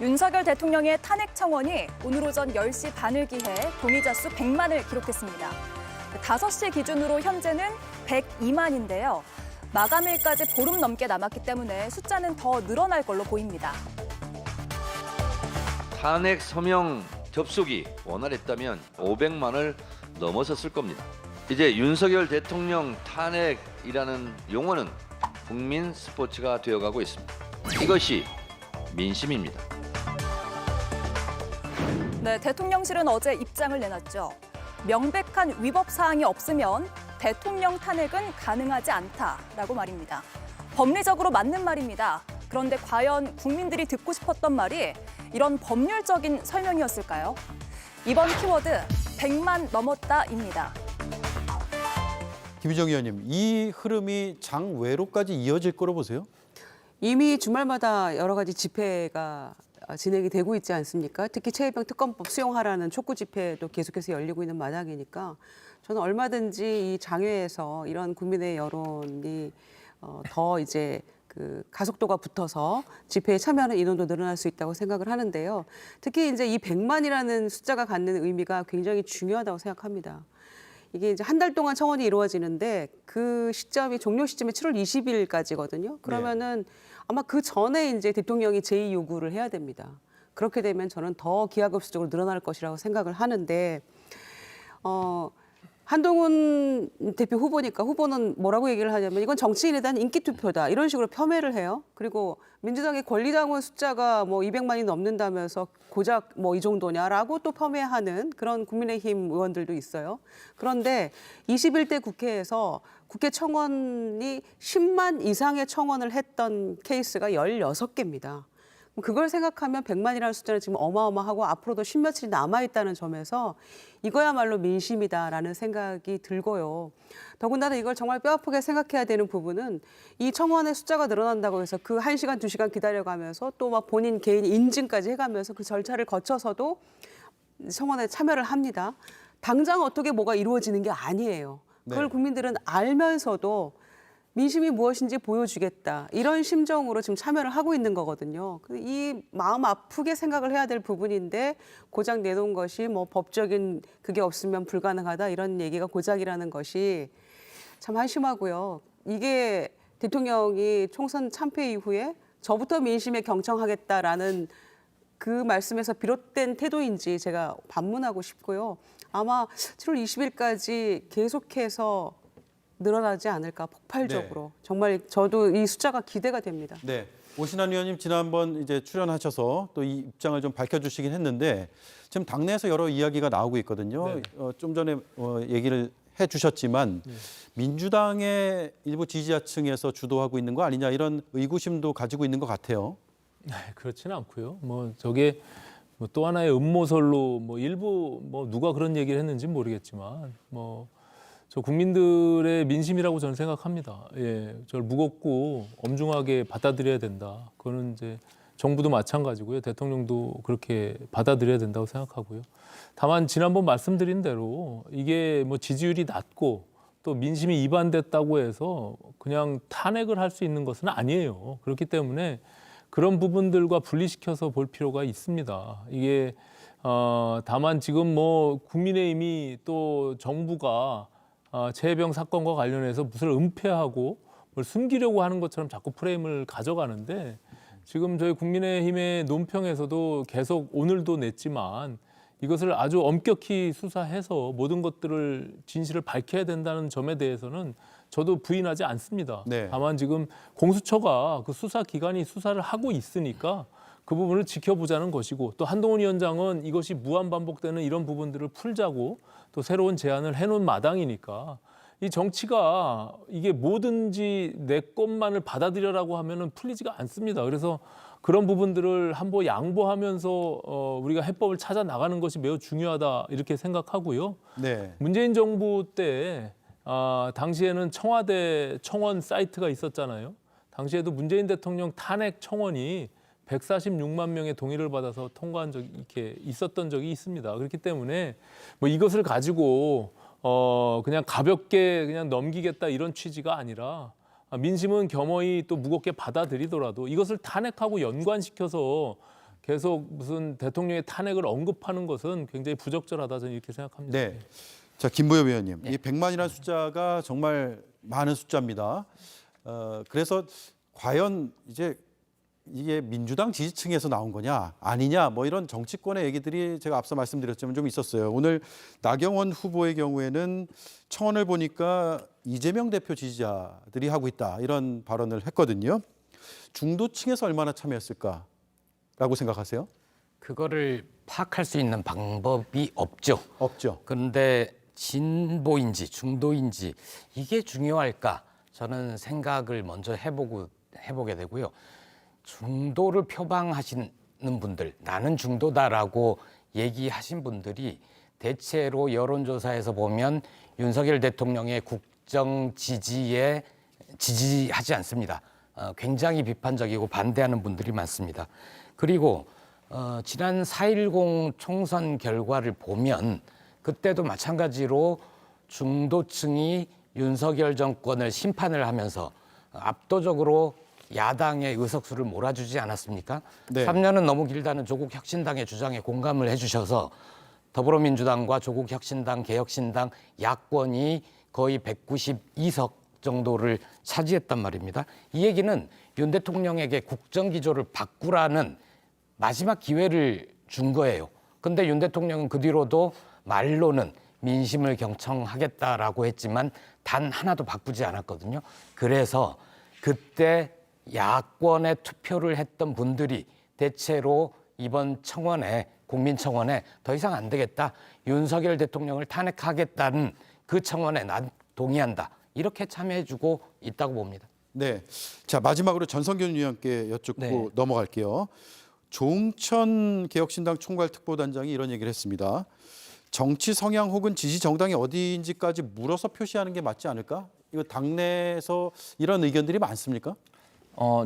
윤석열 대통령의 탄핵 청원이 오늘 오전 10시 반을 기해 동의자 수 100만을 기록했습니다. 5시 기준으로 현재는 102만인데요. 마감일까지 보름 넘게 남았기 때문에 숫자는 더 늘어날 걸로 보입니다. 탄핵 서명 접수기 원활했다면 500만을 넘어섰을 겁니다. 이제 윤석열 대통령 탄핵이라는 용어는 국민 스포츠가 되어가고 있습니다. 이것이 민심입니다. 네, 대통령실은 어제 입장을 내놨죠. 명백한 위법 사항이 없으면 대통령 탄핵은 가능하지 않다라고 말입니다. 법리적으로 맞는 말입니다. 그런데 과연 국민들이 듣고 싶었던 말이 이런 법률적인 설명이었을까요? 이번 키워드 100만 넘었다입니다. 김희정 의원님, 이 흐름이 장외로까지 이어질 거로 보세요? 이미 주말마다 여러 가지 집회가 진행이 되고 있지 않습니까? 특히 최혜병 특검법 수용하라는 촉구 집회도 계속해서 열리고 있는 마당이니까 저는 얼마든지 이 장외에서 이런 국민의 여론이 더 이제 그 가속도가 붙어서 집회에 참여하는 인원도 늘어날 수 있다고 생각을 하는데요. 특히 이제 이 100만이라는 숫자가 갖는 의미가 굉장히 중요하다고 생각합니다. 이게 이제 한 달 동안 청원이 이루어지는데 그 시점이 종료 시점이 7월 20일까지거든요. 그러면은 아마 그 전에 이제 대통령이 제의 요구를 해야 됩니다. 그렇게 되면 저는 더 기하급수적으로 늘어날 것이라고 생각을 하는데 한동훈 대표 후보니까 후보는 뭐라고 얘기를 하냐면 이건 정치인에 대한 인기 투표다 이런 식으로 폄훼를 해요. 그리고 민주당의 권리당원 숫자가 뭐 200만이 넘는다면서 고작 뭐 이 정도냐라고 또 폄훼하는 그런 국민의힘 의원들도 있어요. 그런데 21대 국회에서 국회 청원이 10만 이상의 청원을 했던 케이스가 16개입니다. 그걸 생각하면 100만이라는 숫자는 지금 어마어마하고 앞으로도 십몇일이 남아있다는 점에서 이거야말로 민심이다라는 생각이 들고요. 더군다나 이걸 정말 뼈아프게 생각해야 되는 부분은 이 청원의 숫자가 늘어난다고 해서 그 1시간, 2시간 기다려가면서 또 막 본인 개인 인증까지 해가면서 그 절차를 거쳐서도 청원에 참여를 합니다. 당장 어떻게 뭐가 이루어지는 게 아니에요. 그걸 국민들은 알면서도 민심이 무엇인지 보여주겠다. 이런 심정으로 지금 참여를 하고 있는 거거든요. 이 마음 아프게 생각을 해야 될 부분인데 고작 내놓은 것이 뭐 법적인 그게 없으면 불가능하다 이런 얘기가 고작이라는 것이 참 한심하고요. 이게 대통령이 총선 참패 이후에 저부터 민심에 경청하겠다라는 그 말씀에서 비롯된 태도인지 제가 반문하고 싶고요. 아마 7월 20일까지 계속해서 늘어나지 않을까 폭발적으로. 정말 저도 이 숫자가 기대가 됩니다. 네. 오신환 의원님 지난번 이제 출연하셔서 또 이 입장을 좀 밝혀주시긴 했는데 지금 당내에서 여러 이야기가 나오고 있거든요. 좀 전에 얘기를 해주셨지만 민주당의 일부 지지자층에서 주도하고 있는 거 아니냐 이런 의구심도 가지고 있는 것 같아요. 네, 그렇지는 않고요. 뭐 저게 또 하나의 음모설로 뭐 일부 뭐 누가 그런 얘기를 했는지 모르겠지만 뭐. 저 국민들의 민심이라고 저는 생각합니다. 예, 저를 무겁고 엄중하게 받아들여야 된다. 그거는 이제 정부도 마찬가지고요. 대통령도 그렇게 받아들여야 된다고 생각하고요. 다만 지난번 말씀드린 대로 이게 뭐 지지율이 낮고 또 민심이 이반됐다고 해서 그냥 탄핵을 할 수 있는 것은 아니에요. 그렇기 때문에 그런 부분들과 분리시켜서 볼 필요가 있습니다. 이게 다만 지금 뭐 국민의힘이 또 정부가 최혜병 사건과 관련해서 무엇을 은폐하고 뭘 숨기려고 하는 것처럼 자꾸 프레임을 가져가는데 지금 저희 국민의힘의 논평에서도 계속 오늘도 냈지만 이것을 아주 엄격히 수사해서 모든 것들을 진실을 밝혀야 된다는 점에 대해서는 저도 부인하지 않습니다. 네. 다만 지금 공수처가 그 수사 기관이 수사를 하고 있으니까 그 부분을 지켜보자는 것이고 또 한동훈 위원장은 이것이 무한 반복되는 이런 부분들을 풀자고 또 새로운 제안을 해놓은 마당이니까 이 정치가 이게 뭐든지 내 것만을 받아들여라고 하면은 풀리지가 않습니다. 그래서 그런 부분들을 한번 양보하면서 우리가 해법을 찾아 나가는 것이 매우 중요하다 이렇게 생각하고요. 네. 문재인 정부 때 당시에는 청와대 청원 사이트가 있었잖아요. 당시에도 문재인 대통령 탄핵 청원이 146만 명의 동의를 받아서 통과한 적이 이렇게 있었던 적이 있습니다. 그렇기 때문에 뭐 이것을 가지고 그냥 가볍게 그냥 넘기겠다 이런 취지가 아니라 민심은 겸허히 또 무겁게 받아들이더라도 이것을 탄핵하고 연관시켜서 계속 무슨 대통령의 탄핵을 언급하는 것은 굉장히 부적절하다 저는 이렇게 생각합니다. 네. 자, 김부엽 의원님, 이 100만이라는 숫자가 정말 많은 숫자입니다. 그래서 과연 이제 이게 민주당 지지층에서 나온 거냐 아니냐 뭐 이런 정치권의 얘기들이 제가 앞서 말씀드렸지만 좀 있었어요. 오늘 나경원 후보의 경우에는 청원을 보니까 이재명 대표 지지자들이 하고 있다 이런 발언을 했거든요. 중도층에서 얼마나 참여했을까라고 생각하세요? 그거를 파악할 수 있는 방법이 없죠. 없죠. 그런데 진보인지 중도인지 이게 중요할까? 저는 생각을 먼저 해보게 되고요. 중도를 표방하시는 분들, 나는 중도다라고 얘기하신 분들이 대체로 여론조사에서 보면 윤석열 대통령의 국정 지지에 지지하지 않습니다. 굉장히 비판적이고 반대하는 분들이 많습니다. 그리고 지난 4.10 총선 결과를 보면 그때도 마찬가지로 중도층이 윤석열 정권을 심판을 하면서 압도적으로 야당의 의석수를 몰아주지 않았습니까? 네. 3년은 너무 길다는 조국 혁신당의 주장에 공감을 해주셔서 더불어민주당과 조국 혁신당, 개혁신당 야권이 거의 192석 정도를 차지했단 말입니다. 이 얘기는 윤 대통령에게 국정기조를 바꾸라는 마지막 기회를 준 거예요. 근데 윤 대통령은 그 뒤로도 말로는 민심을 경청하겠다라고 했지만 단 하나도 바꾸지 않았거든요. 그래서 그때 야권에 투표를 했던 분들이 대체로 이번 청원에 국민청원에 더 이상 안 되겠다. 윤석열 대통령을 탄핵하겠다는 그 청원에 난 동의한다. 이렇게 참여해주고 있다고 봅니다. 네. 자, 마지막으로 전성균 의원께 여쭙고 네. 넘어갈게요. 조응천 개혁신당 총괄특보단장이 이런 얘기를 했습니다. 정치 성향 혹은 지지 정당이 어디인지까지 물어서 표시하는 게 맞지 않을까? 이거 당내에서 이런 의견들이 많습니까?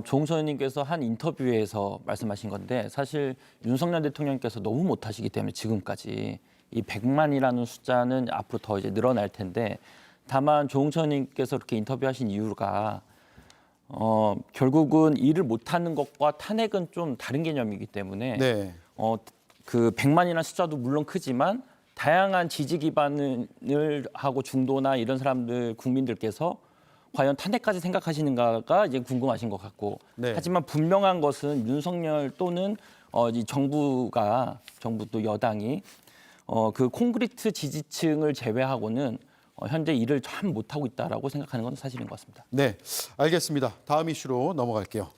조응천 의원님께서 한 인터뷰에서 말씀하신 건데 사실 윤석열 대통령께서 너무 못하시기 때문에 지금까지 이 100만이라는 숫자는 앞으로 더 이제 늘어날 텐데 다만 조응천 의원님께서 그렇게 인터뷰하신 이유가 결국은 일을 못하는 것과 탄핵은 좀 다른 개념이기 때문에 네. 그 100만이라는 숫자도 물론 크지만 다양한 지지 기반을 하고 중도나 이런 사람들 국민들께서 과연 탄핵까지 생각하시는가가 이제 궁금하신 것 같고 네. 하지만 분명한 것은 윤석열 또는 이 정부 또 여당이 그 콘크리트 지지층을 제외하고는 현재 일을 참 못하고 있다라고 생각하는 건 사실인 것 같습니다. 네. 알겠습니다. 다음 이슈로 넘어갈게요.